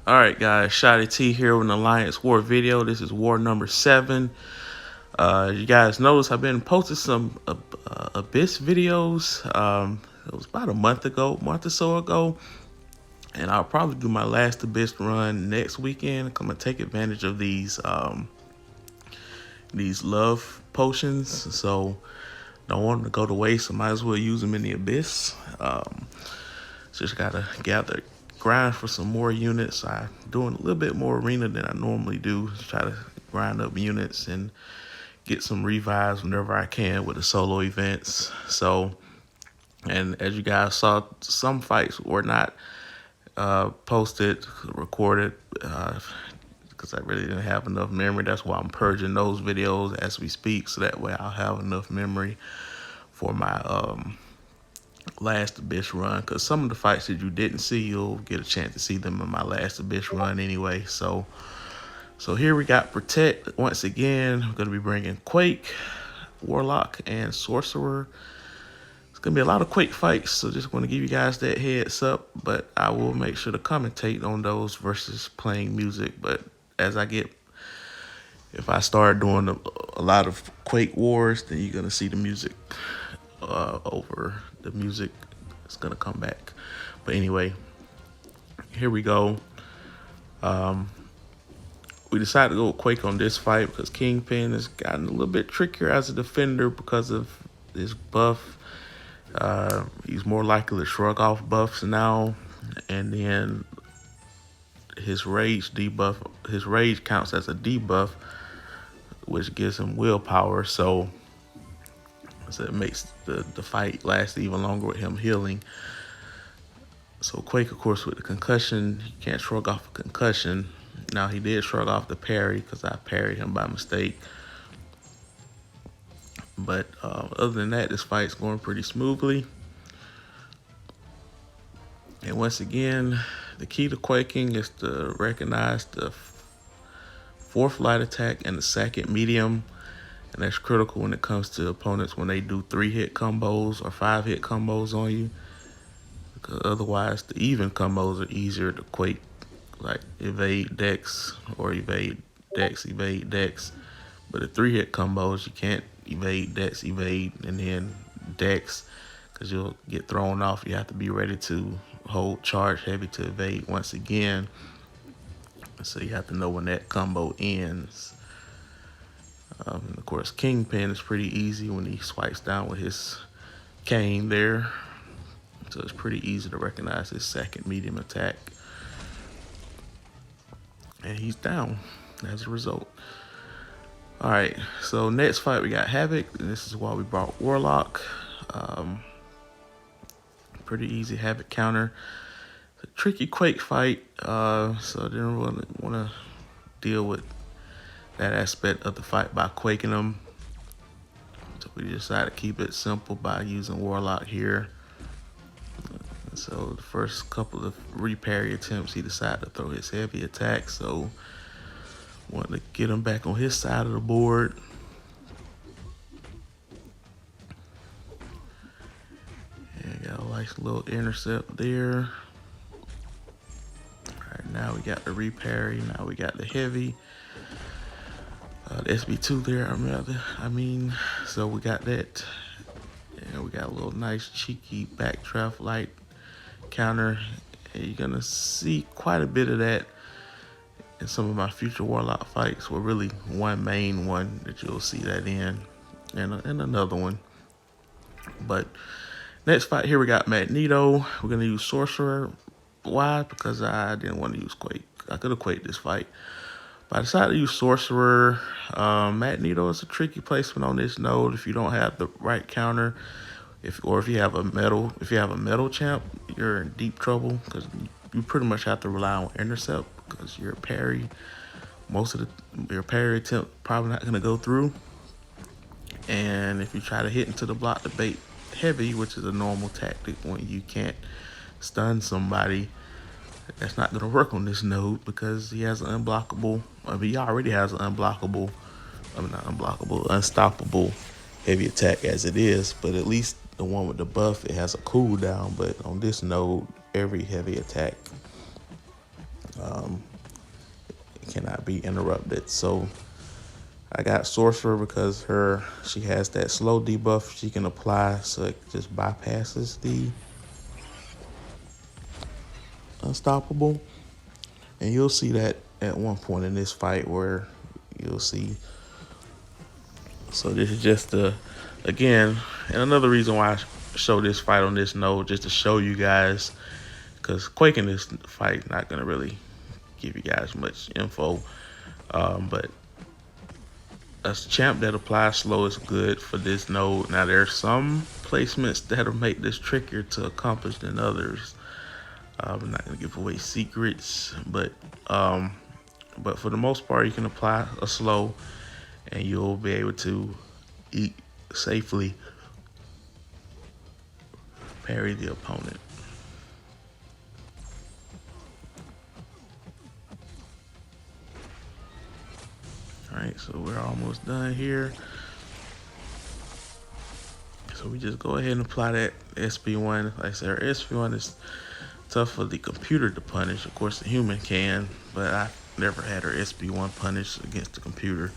Alright guys, Shotty T here with an Alliance War video. This is war number 7. You guys notice I've been posting some Abyss videos. It was about a month or so ago. And I'll probably do my last Abyss run next weekend. I'm gonna take advantage of these love potions. So don't want them to go to waste, so might as well use them in the Abyss. Just gotta grind for some more units. I'm doing a little bit more arena than I normally do. Just try to grind up units and get some revives whenever I can with the solo events. So, and as you guys saw, some fights were not recorded, because I really didn't have enough memory. That's why I'm purging those videos as we speak, so that way I'll have enough memory for my last Abyss run, because some of the fights that you didn't see, you'll get a chance to see them in my last Abyss run anyway. So here we got Protect once again. I'm going to be bringing Quake, Warlock, and Sorcerer. It's going to be a lot of Quake fights, so just want to give you guys that heads up, but I will make sure to commentate on those versus playing music. But if I start doing a lot of Quake wars, then you're going to see the music over the music. It's gonna come back. But anyway, here we go. We decided to go with Quake on this fight because Kingpin has gotten a little bit trickier as a defender because of this buff. He's more likely to shrug off buffs now, and then his rage counts as a debuff, which gives him willpower. So it makes the fight last even longer with him healing. So Quake, of course, with the concussion, he can't shrug off a concussion. Now, he did shrug off the parry because I parried him by mistake. But other than that, this fight's going pretty smoothly. And once again, the key to quaking is to recognize the 4th light attack and the 2nd medium. And that's critical when it comes to opponents when they do 3-hit combos or 5-hit combos on you. Because otherwise, the even combos are easier to quake, like evade dex or evade dex, evade dex. But the 3-hit combos, you can't evade dex, evade, and then dex, because you'll get thrown off. You have to be ready to hold charge heavy to evade once again. So you have to know when that combo ends. And of course, Kingpin is pretty easy when he swipes down with his cane there. So it's pretty easy to recognize his 2nd medium attack. And he's down as a result. Alright, so next fight we got Havoc. And this is why we brought Warlock. Pretty easy Havoc counter. It's a tricky Quake fight, so I didn't really want to deal with that aspect of the fight by quaking them. So we decided to keep it simple by using Warlock here. So the first couple of reparry attempts, he decided to throw his heavy attack. So wanted to get him back on his side of the board. And got a nice little intercept there. All right, now we got the reparry. Now we got the heavy. The SB2 there, so we got that. And we got a little nice cheeky backdraft light counter. And you're gonna see quite a bit of that in some of my future Warlock fights, with really one main one that you'll see that in, and another one. But next fight here, we got Magneto. We're gonna use Sorcerer. Why? Because I didn't want to use Quake. I could have Quaked this fight, but I decided to use Sorcerer. Magneto is a tricky placement on this node if you don't have the right counter. If you have a metal champ, you're in deep trouble, because you pretty much have to rely on intercept, because your parry, your parry attempt probably not gonna go through. And if you try to hit into the block to bait heavy, which is a normal tactic when you can't stun somebody, that's not gonna work on this node, because he has an unblockable. He already has an unblockable. Unstoppable heavy attack as it is. But at least the one with the buff, it has a cooldown. But on this node, every heavy attack cannot be interrupted. So I got Sorcerer because she has that slow debuff she can apply, so it just bypasses the unstoppable. And you'll see that at one point in this fight where you'll see. So this is just again, and another reason why I show this fight on this node, just to show you guys, because Quake in this fight not gonna really give you guys much info, but a champ that applies slow is good for this node. Now there's some placements that'll make this trickier to accomplish than others. I'm not gonna give away secrets, but for the most part, you can apply a slow, and you'll be able to safely parry the opponent. All right, so we're almost done here. So we just go ahead and apply that SP1. Like I said, our SP1 is tough for the computer to punish. Of course, the human can, but I never had her SP1 punished against the computer.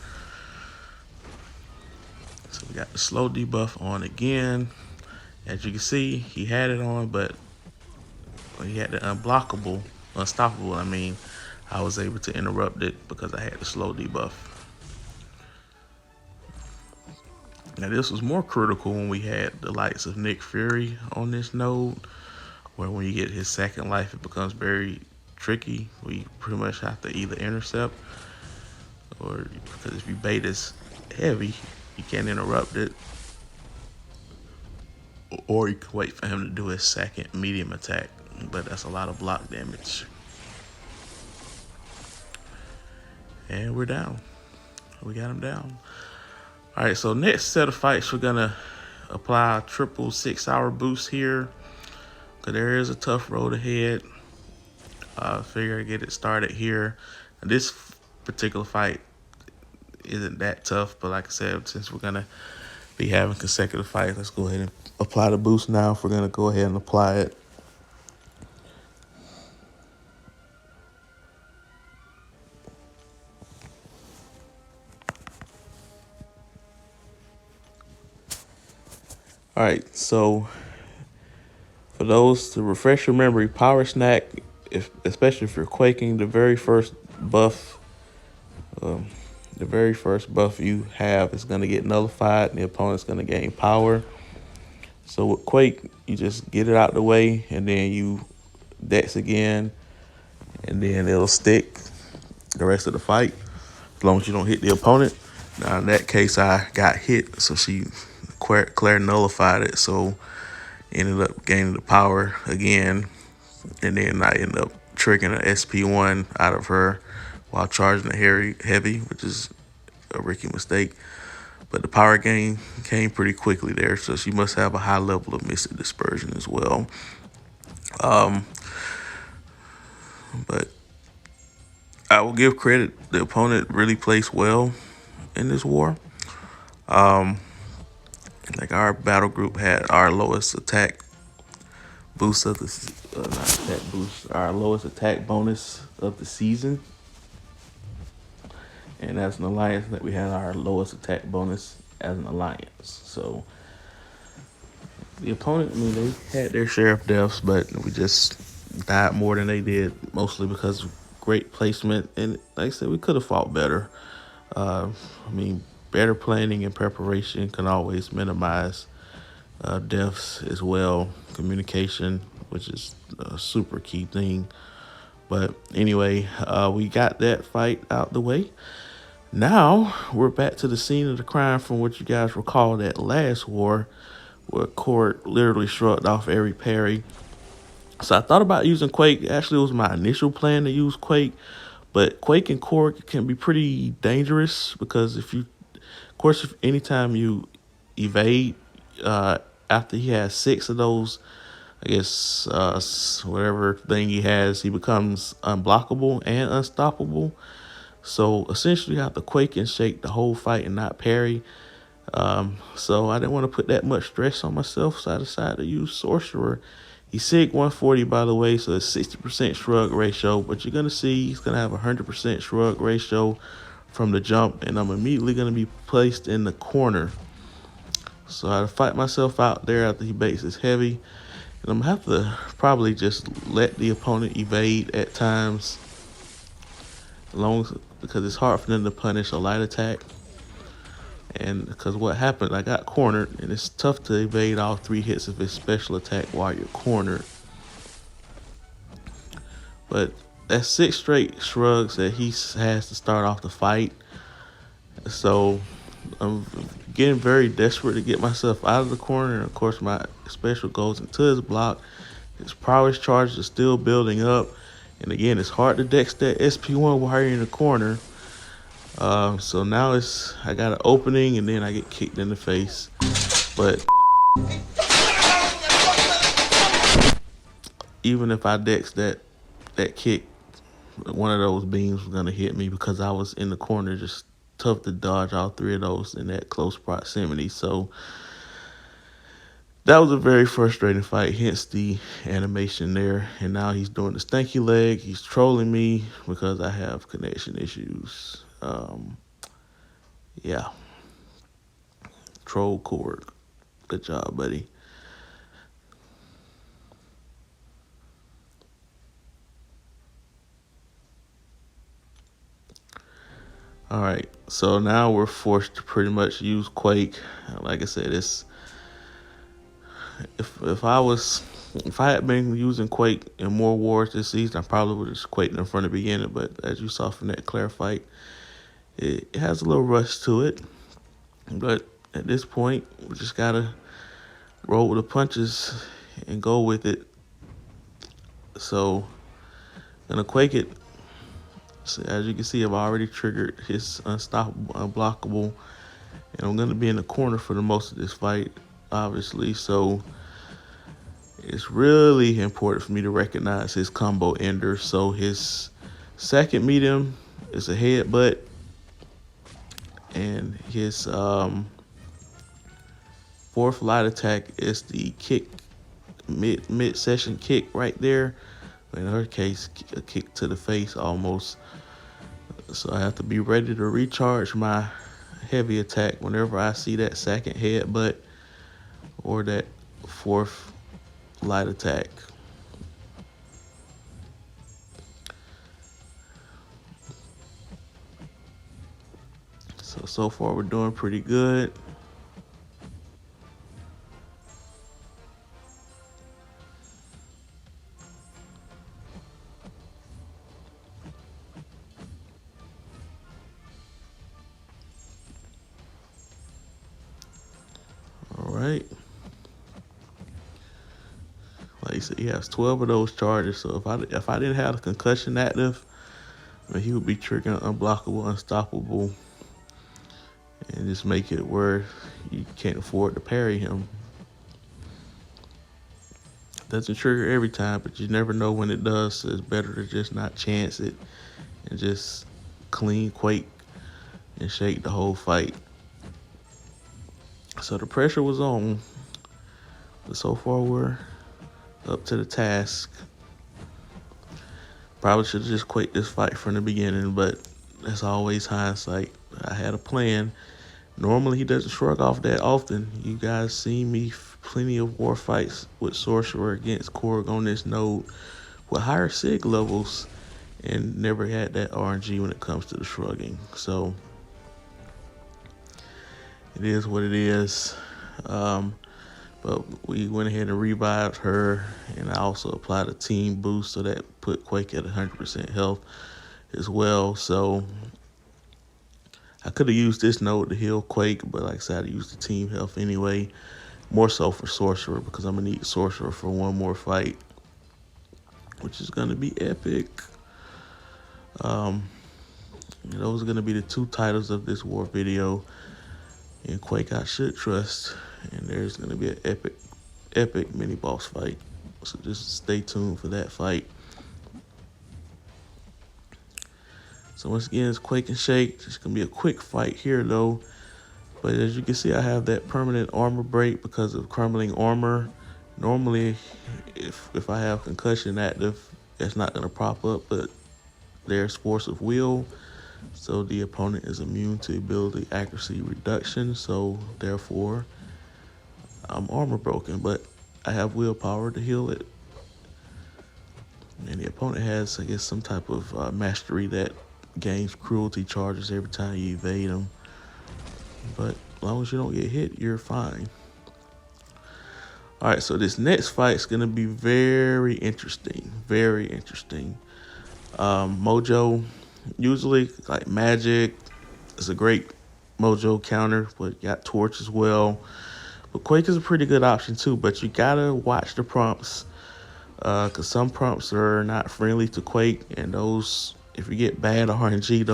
So we got the slow debuff on again. As you can see, he had it on, but when he had the unstoppable, I was able to interrupt it because I had the slow debuff. Now this was more critical when we had the likes of Nick Fury on this node, where when you get his second life, it becomes very tricky. We pretty much have to either intercept, or because if you bait is heavy, you can't interrupt it, or you can wait for him to do his second medium attack, but that's a lot of block damage. And we're down. We got him down. All right, so next set of fights, we're gonna apply a triple 6-hour boost here, because there is a tough road ahead. Figure get it started here. And this particular fight isn't that tough, but like I said, since we're gonna be having consecutive fights, let's go ahead and apply the boost now. If we're gonna go ahead and apply it. All right, so for those to refresh your memory, Power Snack, especially if you're quaking, the very first buff you have is going to get nullified, and the opponent's going to gain power. So with Quake, you just get it out the way, and then you dex again, and then it'll stick the rest of the fight, as long as you don't hit the opponent. Now in that case, I got hit, so Claire nullified it, so ended up gaining the power again, and then I ended up triggering an SP1 out of her while charging a heavy, which is a rookie mistake. But the power gain came pretty quickly there, so she must have a high level of Mystic Dispersion as well. But I will give credit, the opponent really placed well in this war. Like our battle group had our lowest attack boost of the not attack boost, our lowest attack bonus of the season. And as an alliance, that we had our lowest attack bonus as an alliance. So the opponent, they had their share of deaths, but we just died more than they did, mostly because of great placement. And like I said, we could have fought better. Better planning and preparation can always minimize deaths as well. Communication, which is a super key thing. But anyway, we got that fight out the way. Now we're back to the scene of the crime from what you guys recall that last war, where Court literally shrugged off every parry. So I thought about using Quake. Actually, it was my initial plan to use Quake, but Quake and Court can be pretty dangerous, because if anytime you evade, after he has 6 of those, I guess, whatever thing he has, he becomes unblockable and unstoppable. So essentially you have to Quake and shake the whole fight and not parry. So I didn't want to put that much stress on myself, so I decided to use Sorcerer He's SIG 140, by the way, so it's 60% shrug ratio. But you're going to see he's going to have 100% shrug ratio from the jump. And I'm immediately going to be placed in the corner. So I fight myself out there after he baits his heavy. And I'm going to have to probably just let the opponent evade at times. Because it's hard for them to punish a light attack. And because what happened, I got cornered, and it's tough to evade all 3 hits of his special attack while you're cornered. But that's 6 straight shrugs that he has to start off the fight. So I'm getting very desperate to get myself out of the corner. And of course, my special goes into his block. His prowess charges are still building up. And again, it's hard to dex that SP1 while you're in the corner. So now I got an opening, and then I get kicked in the face. But even if I dex that kick, one of those beams was gonna hit me because I was in the corner. Just tough to dodge all 3 of those in that close proximity. So that was a very frustrating fight, hence the animation there. And now he's doing the stanky leg. He's trolling me because I have connection issues. Yeah. Troll cord. Good job, buddy. All right, so now we're forced to pretty much use Quake. Like I said, it's if I had been using Quake in more wars this season, I probably would have just Quaked in front of the beginning. But as you saw from that Claire fight, it has a little rush to it. But at this point, we just gotta roll with the punches and go with it. So, gonna Quake it. So as you can see, I've already triggered his unstoppable, unblockable, and I'm gonna be in the corner for the most of this fight, obviously. So it's really important for me to recognize his combo ender. So his second medium is a headbutt, and his 4th light attack is the kick, mid-session kick right there. In her case, a kick to the face almost. So I have to be ready to recharge my heavy attack whenever I see that second headbutt or that 4th light attack. So far we're doing pretty good. All right. Like you said, he has 12 of those charges. So if I didn't have the concussion active, I mean, he would be triggering unblockable, unstoppable, and just make it where you can't afford to parry him. Doesn't trigger every time, but you never know when it does. So it's better to just not chance it and just clean Quake and shake the whole fight. So the pressure was on, but so far we're up to the task. Probably should have just quit this fight from the beginning, but that's always hindsight. I had a plan. Normally he doesn't shrug off that often. You guys seen me plenty of war fights with Sorcerer against Korg on this node with higher SIG levels and never had that RNG when it comes to the shrugging. So it is what it is. But we went ahead and revived her, and I also applied a team boost, so that put Quake at 100% health as well. So I could have used this node to heal Quake, but like I said, I used the team health anyway. More so for Sorcerer, because I'm gonna need Sorcerer for one more fight, which is gonna be epic. Those are gonna be the 2 titles of this war video. In Quake I Should Trust, and there's gonna be an epic mini boss fight. So just stay tuned for that fight. So once again, it's Quake and Shake. It's gonna be a quick fight here though. But as you can see, I have that permanent armor break because of crumbling armor. Normally, if I have concussion active, it's not gonna pop up, but there's force of will, so the opponent is immune to ability accuracy reduction, so therefore I'm armor broken, but I have willpower to heal it. And the opponent has, I guess, some type of mastery that gains cruelty charges every time you evade them. But as long as you don't get hit, you're fine. All right, so this next fight is going to be very interesting. Very interesting. Mojo, usually like magic, is a great Mojo counter, but got torch as well. But Quake is a pretty good option too, but you gotta watch the prompts, because some prompts are not friendly to Quake, and those, if you get bad RNG,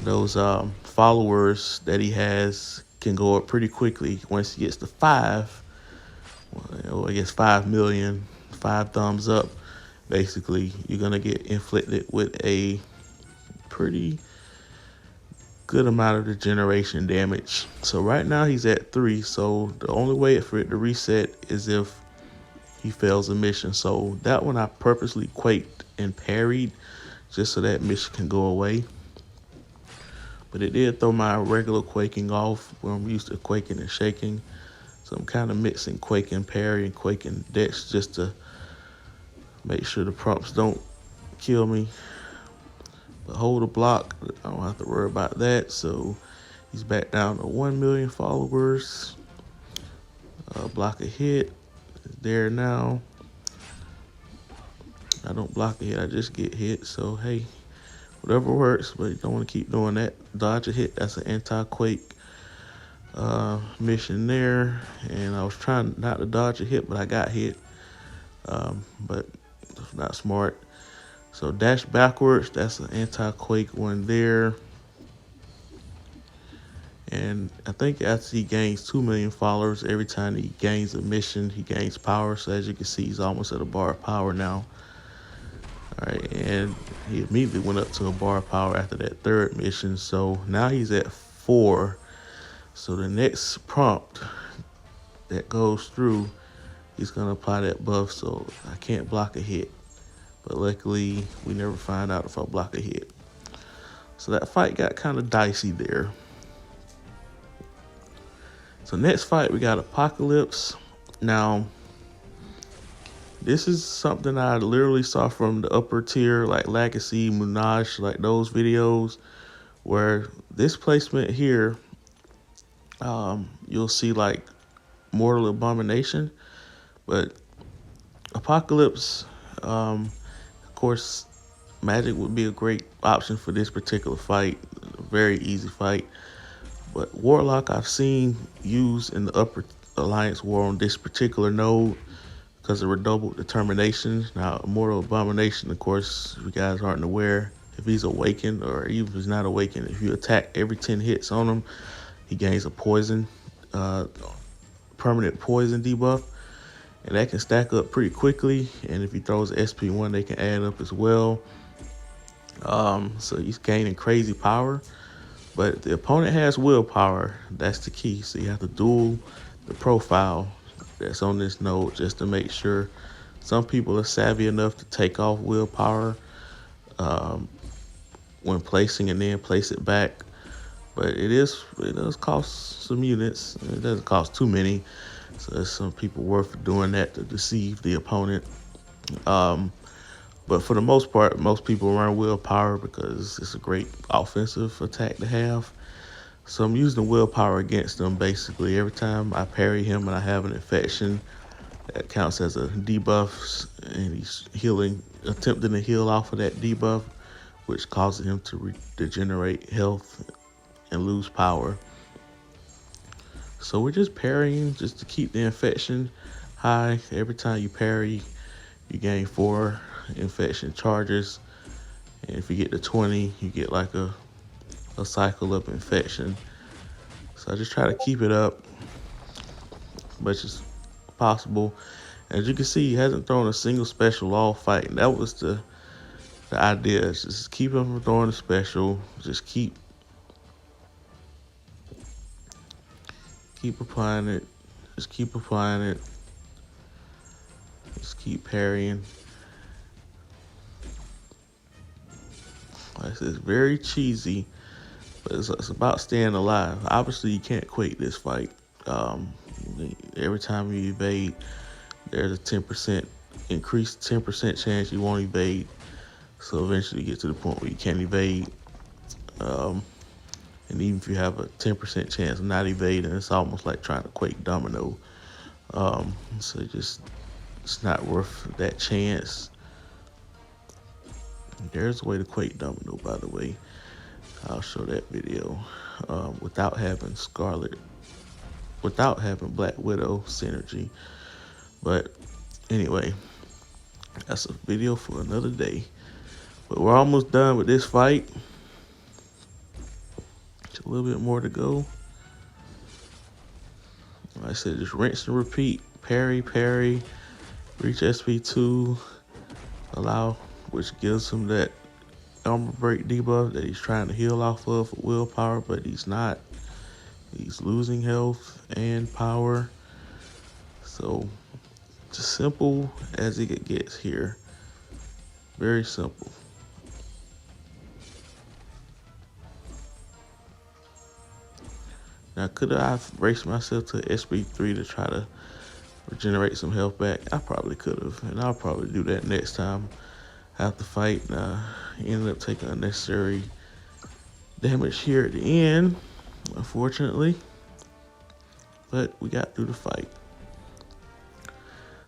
those followers that he has can go up pretty quickly. Once he gets to 5, well, I guess 5 million, 5 thumbs up, basically, you're gonna get inflicted with a pretty good amount of degeneration damage. So right now he's at 3, so the only way for it to reset is if he fails a mission. So that one I purposely quaked and parried just so that mission can go away. But it did throw my regular quaking off, where I'm used to quaking and shaking. So I'm kind of mixing quake and parry and quake and dex just to make sure the prompts don't kill me. But hold a block, I don't have to worry about that. So he's back down to 1 million followers. Block a hit, there now. I don't block a hit, I just get hit. So hey, whatever works, but you don't want to keep doing that. Dodge a hit, that's an anti-quake mission there. And I was trying not to dodge a hit, but I got hit. But it's not smart. So dash backwards, that's an anti-quake one there. And I think after he gains 2 million followers, every time he gains a mission, he gains power. So as you can see, he's almost at a bar of power now. All right, and he immediately went up to a bar of power after that 3rd mission. So now he's at 4. So the next prompt that goes through, he's gonna apply that buff, so I can't block a hit. But luckily, we never find out if I block a hit. So that fight got kind of dicey there. So next fight, we got Apocalypse. Now, this is something I literally saw from the upper tier, like Legacy, Munaj, like those videos, where this placement here, you'll see like Mortal Abomination, but Apocalypse, of course, magic would be a great option for this particular fight. A very easy fight. But Warlock I've seen used in the upper alliance war on this particular node because of redoubled determination. Now, Mortal Abomination, of course, if you guys aren't aware, if he's awakened or even if he's not awakened, if you attack every 10 hits on him, he gains a poison, permanent poison debuff. And that can stack up pretty quickly. And if he throws SP1, they can add up as well. So he's gaining crazy power. But the opponent has willpower. That's the key. So you have to duel the profile that's on this node just to make sure. Some people are savvy enough to take off willpower when placing and then place it back. But it does cost some units. It doesn't cost too many. So there's some people worth doing that to deceive the opponent. But for the most part, most people run willpower because it's a great offensive attack to have. So I'm using willpower against them basically. Every time I parry him and I have an infection, that counts as a debuff, and he's attempting to heal off of that debuff, which causes him to degenerate health and lose power. So we're just parrying just to keep the infection high. Every time you parry, you gain 4 infection charges, and if you get to 20, you get like a cycle of infection. So I just try to keep it up as much as possible. As you can see, he hasn't thrown a single special all fight, and that was the idea, is just keep him from throwing a special. Just keep applying it. Just keep applying it. Just keep parrying. Like I said, it's very cheesy, but it's about staying alive. Obviously, you can't Quake this fight. Every time you evade, there's a 10% increased 10% chance you won't evade. So eventually, you get to the point where you can't evade. And even if you have a 10% chance of not evading, it's almost like trying to Quake Domino. So it's not worth that chance. There's a way to Quake Domino, by the way. I'll show that video without having Black Widow synergy. But anyway, that's a video for another day. But we're almost done with this fight. Just a little bit more to go. Like I said, just rinse and repeat. Parry, reach SP2, allow, which gives him that armor break debuff that he's trying to heal off of for willpower, but he's not. He's losing health and power. So, just simple as it gets here. Very simple. Now, could I have raced myself to SP3 to try to regenerate some health back? I probably could have, and I'll probably do that next time I have to fight. Ended up taking unnecessary damage here at the end, unfortunately, but we got through the fight.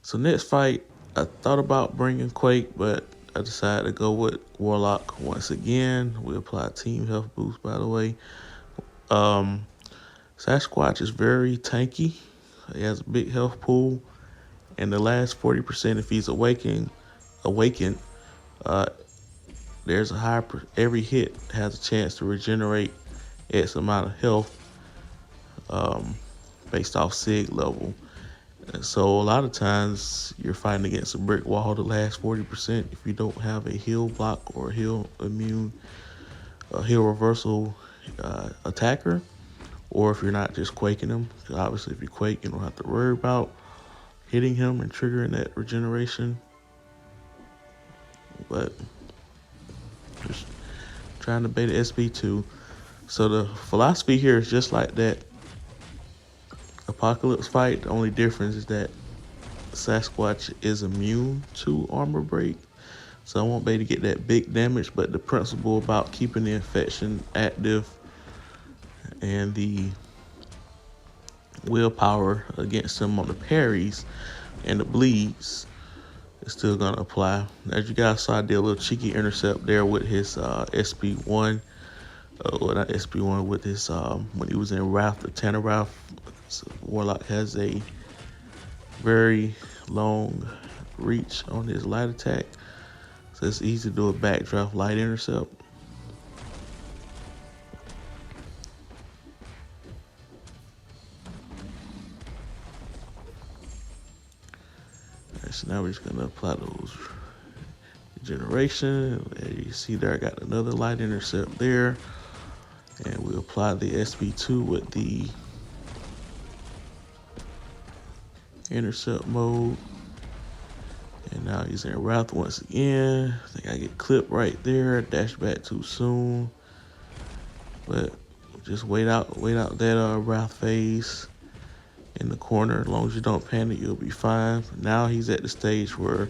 So next fight, I thought about bringing Quake, but I decided to go with Warlock once again. We apply team health boost, by the way. Sasquatch is very tanky. He has a big health pool, and the last 40%, if he's awakened, there's a high, every hit has a chance to regenerate X amount of health based off SIG level. And so a lot of times you're fighting against a brick wall the last 40% if you don't have a heal block or heal immune, heal reversal attacker, or if you're not just quaking him. Obviously, if you quake, you don't have to worry about hitting him and triggering that regeneration. But just trying to bait the SP2. So the philosophy here is just like that Apocalypse fight. The only difference is that Sasquatch is immune to armor break. So I won't be able to get that big damage, but the principle about keeping the infection active and the willpower against him on the parries and the bleeds is still gonna apply. As you guys saw, I did a little cheeky intercept there with his SP1. Well, not SP1, with his when he was in Wrath, the Tanner Wrath. So Warlock has a very long reach on his light attack, so it's easy to do a backdraft light intercept. Alright, so now we're just gonna apply those regeneration. As you see there, I got another light intercept there, and we apply the SP2 with the intercept mode. And now he's in Wrath once again. I think I get clipped right there. Dash back too soon. But just wait out that Wrath phase in the corner. As long as you don't panic, you'll be fine. Now he's at the stage where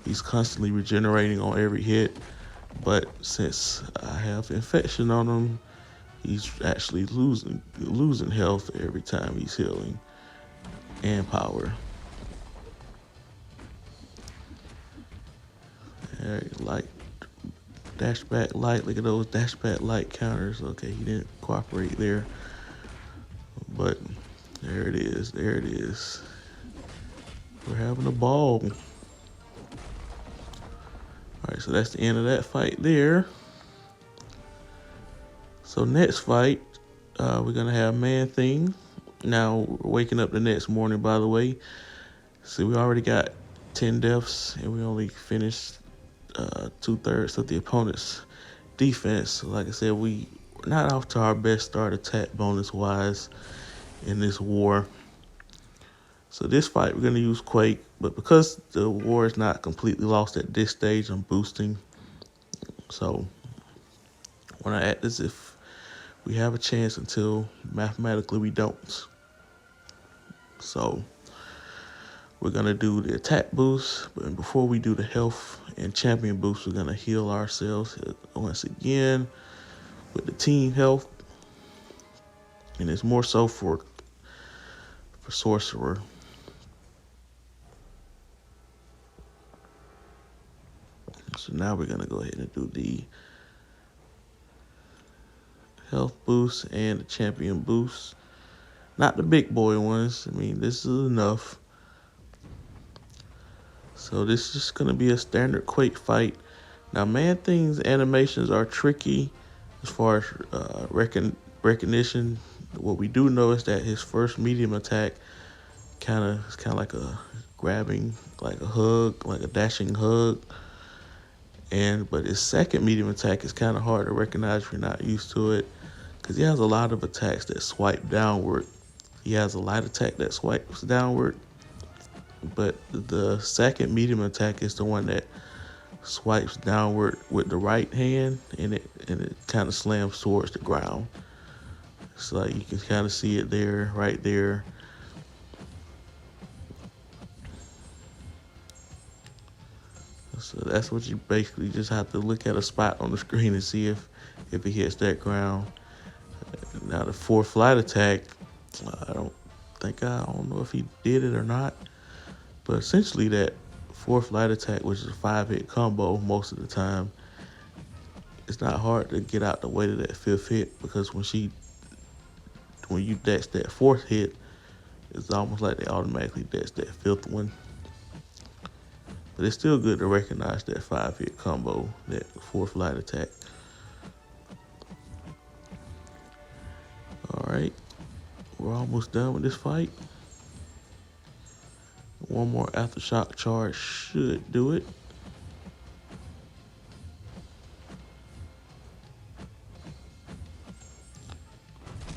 he's constantly regenerating on every hit. But since I have infection on him, he's actually losing health every time he's healing and power. Light, dash back light. Look at those dash back light counters. Okay, he didn't cooperate there, but there it is. There it is. We're having a ball. All right, so that's the end of that fight there. So next fight, we're gonna have ManThing. Now we're waking up the next morning, by the way. See, we already got 10 deaths, and we only finished 2/3 of the opponent's defense. So like I said, we're not off to our best start attack bonus wise in this war. So this fight, we're gonna use Quake. But because the war is not completely lost at this stage, I'm boosting. So when I act as if we have a chance until mathematically we don't. So we're gonna do the attack boost, but before we do the health and champion boost, we're gonna heal ourselves once again with the team health. And it's more so for Sorcerer. So now we're gonna go ahead and do the health boost and the champion boost. Not the big boy ones. I mean, this is enough. So this is just gonna be a standard Quake fight. Now, ManThing's animations are tricky as far as recognition. What we do know is that his first medium attack is kind of like a grabbing, like a hug, like a dashing hug. But his second medium attack is kind of hard to recognize if you're not used to it, because he has a lot of attacks that swipe downward. He has a light attack that swipes downward, but the second medium attack is the one that swipes downward with the right hand, and it kind of slams towards the ground. So like you can kind of see it there, right there. So that's what you basically just have to look at a spot on the screen and see if it hits that ground. Now the fourth flight attack, I don't know if he did it or not, but essentially that fourth flight attack, which is a 5-hit combo most of the time, it's not hard to get out the way to that fifth hit, because when you dash that fourth hit, it's almost like they automatically dash that fifth one. But it's still good to recognize that 5-hit combo, that fourth flight attack. All right, we're almost done with this fight. One more aftershock charge should do it.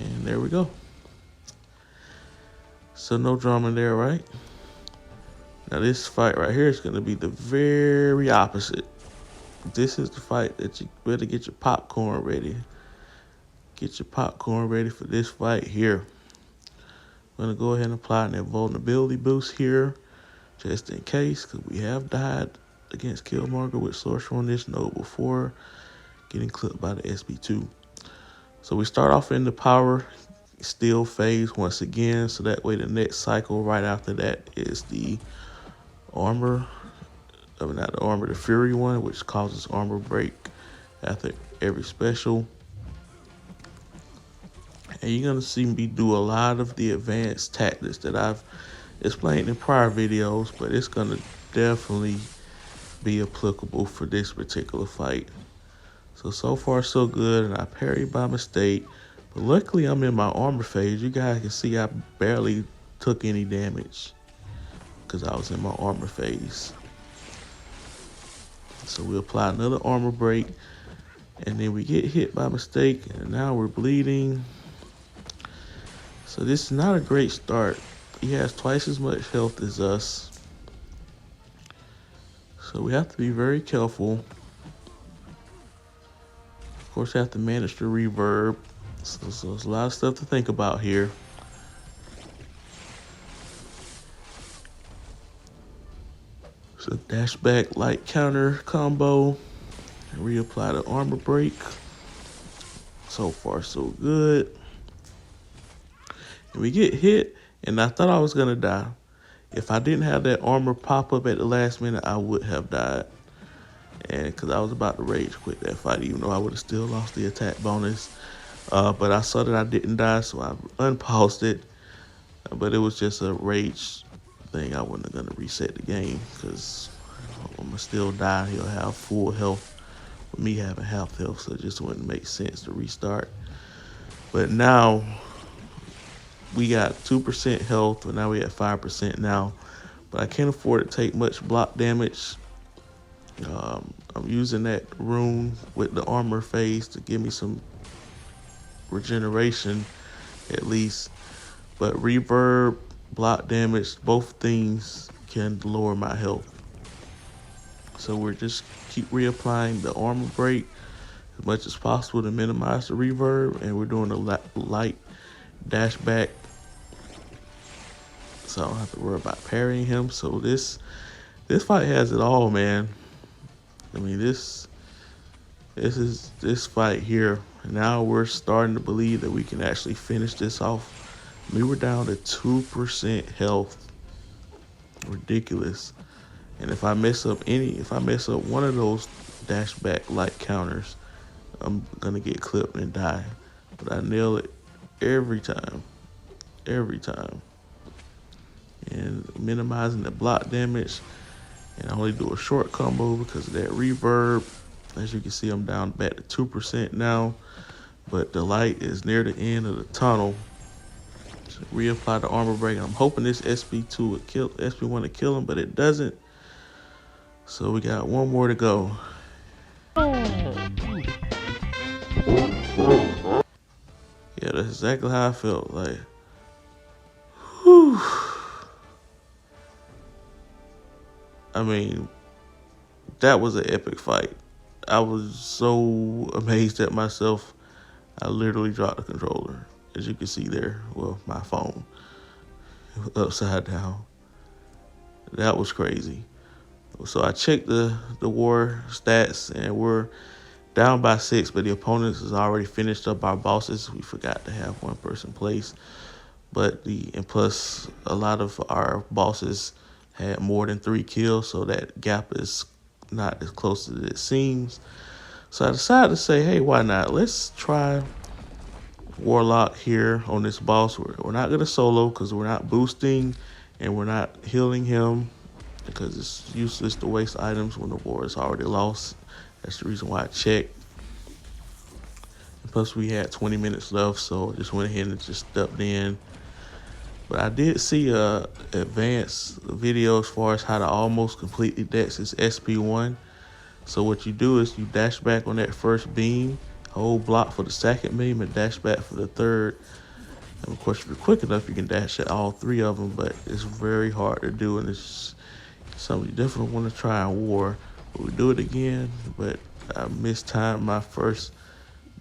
And there we go. So no drama there, right? Now this fight right here is going to be the very opposite. This is the fight that you better get your popcorn ready. Get your popcorn ready for this fight here. I'm going to go ahead and apply an invulnerability boost here, just in case, because we have died against Killmonger with Sorcerer on this node before getting clipped by the SB2. So we start off in the power steal phase once again, so that way the next cycle right after that is the armor, not the armor, the fury one, which causes armor break after every special. And you're gonna see me do a lot of the advanced tactics that I've explained in prior videos, but it's gonna definitely be applicable for this particular fight. So far so good, and I parried by mistake, but luckily I'm in my armor phase. You guys can see I barely took any damage because I was in my armor phase. So we apply another armor break, and then we get hit by mistake, and now we're bleeding. So this is not a great start. He has twice as much health as us, so we have to be very careful. Of course, you have to manage the reverb. So there's a lot of stuff to think about here. So dash back light counter combo, and reapply the armor break. So far so good. And we get hit, and I thought I was gonna die. If I didn't have that armor pop up at the last minute, I would have died. And because I was about to rage quit that fight, even though I would have still lost the attack bonus. But I saw that I didn't die, so I unpaused it. But it was just a rage thing. I wasn't gonna reset the game, because I'm gonna still die. He'll have full health with me having half health, so it just wouldn't make sense to restart. But now we got 2% health, and now we at 5% now. But I can't afford to take much block damage. I'm using that rune with the armor phase to give me some regeneration at least. But reverb, block damage, both things can lower my health. So we're just keep reapplying the armor break as much as possible to minimize the reverb, and we're doing a light dash back, so I don't have to worry about parrying him. So this fight has it all, man. I mean, this fight here. Now we're starting to believe that we can actually finish this off. We were down to 2% health. Ridiculous. And if I mess up one of those dash back light counters, I'm gonna get clipped and die. But I nail it every time. Every time. And minimizing the block damage. And I only do a short combo because of that reverb. As you can see, I'm down back to 2% now. But the light is near the end of the tunnel. So reapply the armor break. I'm hoping this SP2 would kill SP1 to kill him, but it doesn't. So we got one more to go. Yeah, that's exactly how I felt. Like, whew. I mean, that was an epic fight. I was so amazed at myself. I literally dropped the controller, as you can see there. Well, my phone upside down. That was crazy. So I checked the war stats, and we're down by 6, but the opponents has already finished up our bosses. We forgot to have one person place, and plus a lot of our bosses had more than 3 kills, so that gap is not as close as it seems. So I decided to say, hey, why not? Let's try Warlock here on this boss. We're not gonna solo because we're not boosting and we're not healing him, because it's useless to waste items when the war is already lost. That's the reason why I checked. And plus we had 20 minutes left, so I just went ahead and just stepped in. But I did see a advanced video as far as how to almost completely dex this SP1. So what you do is you dash back on that first beam, hold block for the second beam, and dash back for the third. And of course, if you're quick enough, you can dash at all 3 of them, but it's very hard to do, and it's something you definitely want to try in war. But we do it again, but I mistimed my first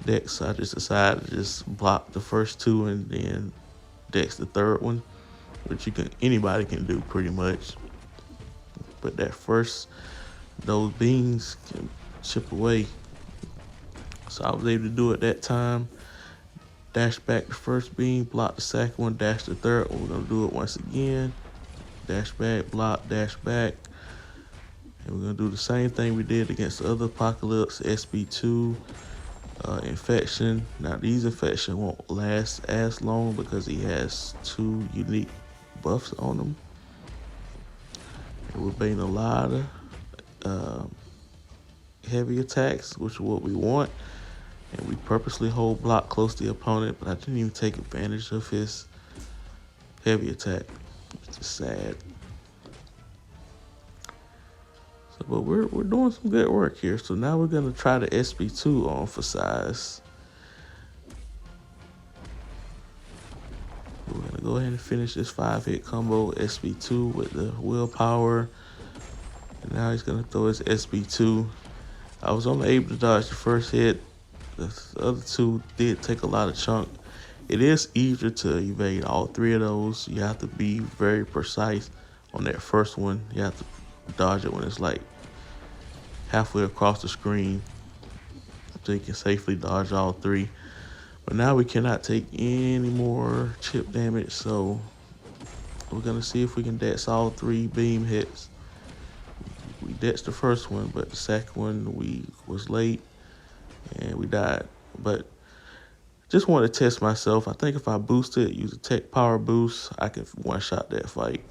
dex, so I just decided to just block the first 2 and then dex the third one, which anybody can do pretty much. But those beams can chip away. So I was able to do it that time. Dash back the first beam, block the second one, dash the third one. We're gonna do it once again. Dash back, block, dash back. And we're gonna do the same thing we did against the other Apocalypse, SB2, Infection. Now these Infection won't last as long because he has 2 unique buffs on him. And we're baiting a lot of heavy attacks, which is what we want. And we purposely hold block close to the opponent, but I didn't even take advantage of his heavy attack. It's just sad. So, but we're doing some good work here. So now we're gonna try the SB2 on for size. We're gonna go ahead and finish this 5-hit combo SB2 with the willpower. And now he's gonna throw his SB2. I was only able to dodge the first hit. The other 2 did take a lot of chunk. It is easier to evade all 3 of those. You have to be very precise on that first one. You have to dodge it when it's like halfway across the screen, so you can safely dodge all 3. But now we cannot take any more chip damage, so we're gonna see if we can dex all 3 beam hits. We dexed the first one, but the second one we was late and we died. But just want to test myself. I think if I boost it, use a tech power boost, I can one-shot that fight.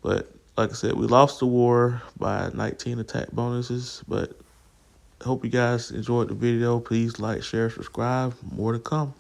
But like I said, we lost the war by 19 attack bonuses. But I hope you guys enjoyed the video. Please like, share, subscribe. More to come.